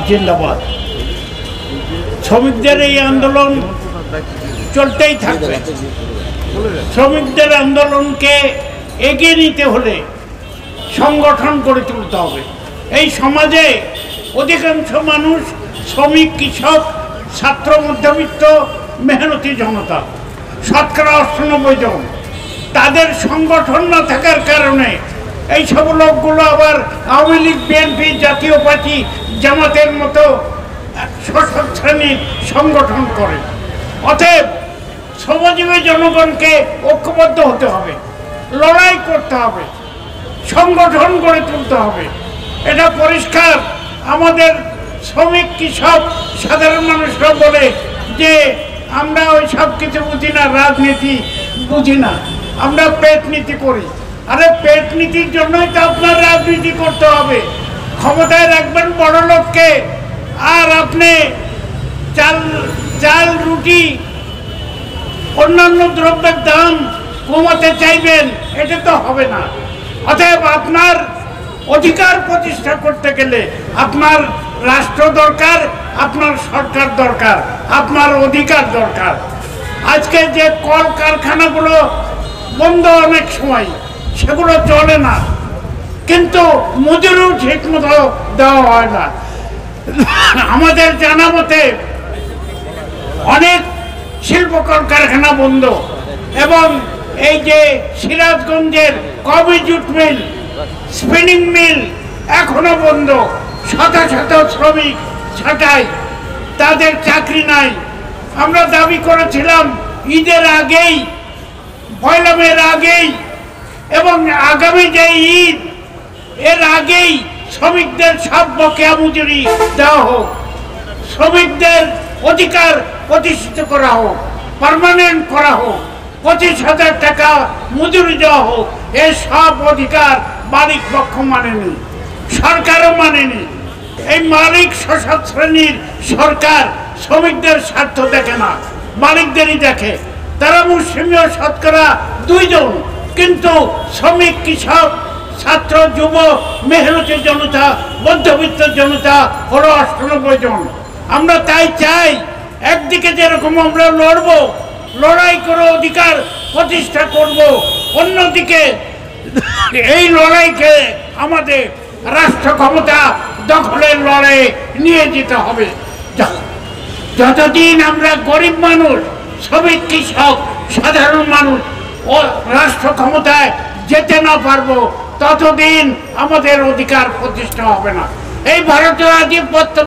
জিন্দাবাদ। শ্রমিকদের এই আন্দোলন চলতেই থাকবে। শ্রমিকদের আন্দোলনকে এগিয়ে নিতে হলে সংগঠন গড়ে তুলতে হবে। এই সমাজে অধিকাংশ মানুষ শ্রমিক, কৃষক, ছাত্র, মধ্যবিত্ত, মেহনতি জনতা, শতকরা 98 জন। তাদের সংগঠন না থাকার কারণে এইসব লোকগুলো আবার আওয়ামী লীগ, বিএনপি, জাতীয় পার্টি, জামাতের মতো শোষক শ্রেণীর সংগঠন করে। অতএব শ্রমজীবী জনগণকে ঐক্যবদ্ধ হতে হবে, লড়াই করতে হবে, সংগঠন গড়ে তুলতে হবে। এটা পরিষ্কার। আমাদের শ্রমিক, কৃষক, সাধারণ মানুষরা বলে যে আমরা ওই সব কিছু বুঝি না, রাজনীতি বুঝি না, আমরা পেট নীতি করি। আরে পেট নীতির জন্যই তো আপনার রাজনীতি করতে হবে। ক্ষমতায় রাখবেন বড় লোককে, আর আপনি চাল, রুটি, অন্যান্য দ্রব্যের দাম কমাতে চাইবেন, এটা তো হবে না। অতএব আপনার অধিকার প্রতিষ্ঠা করতে গেলে আপনার রাষ্ট্র দরকার, আপনার সরকার দরকার, আপনার অধিকার দরকার। আজকে যে কল কারখানাগুলো বন্ধ অনেক সময়, সেগুলো চলে না, কিন্তু মজুরিও ঠিক মতো দেওয়া হয় না। আমাদের জানা মতে অনেক শিল্প কলকারখানা বন্ধ, এবং এই যে সিরাজগঞ্জের কবি জুট মিল, স্পিনিং মিল এখনো বন্ধ। শত শত শ্রমিক ছাঁটাই, তাদের চাকরি নাই। আমরা দাবি করেছিলাম ঈদের আগেই, পয়লা মের আগেই এবং আগামী যে ঈদ এর আগেই শ্রমিকদের সব বকেয়া মজুরি দেওয়া হোক, শ্রমিকদের অধিকার প্রতিষ্ঠিত করা হোক, পার্মানেন্ট করা হোক, 25,000 টাকা মজুরি দেওয়া হোক। এই সব অধিকার মালিক পক্ষ মানেনি, সরকারও মানেনি। এই মালিক শোষক শ্রেণীর সরকার শ্রমিকদের স্বার্থ দেখে না, মালিকদেরই দেখে। তারা মুসলিমীয় শতকরা 2 জন, কিন্তু শ্রমিক, কৃষক, ছাত্র, যুব, মেহনতি জনতা, মধ্যবিত্ত জনতা হলো 98 জন। আমরা তাই চাই, একদিকে যেরকম আমরা লড়বো, লড়াই করে অধিকার প্রতিষ্ঠা করব, অন্যদিকে এই লড়াইকে আমাদের রাষ্ট্র ক্ষমতা দখলের লড়াই নিয়ে যেতে হবে। যতদিন আমরা গরিব মানুষ, শ্রমিক, কৃষক, সাধারণ মানুষ ও রাষ্ট্র ক্ষমতায় যেতে না পারবো, ততদিন আমাদের অধিকার প্রতিষ্ঠা হবে না। এই ভারতীয় আধিপত্য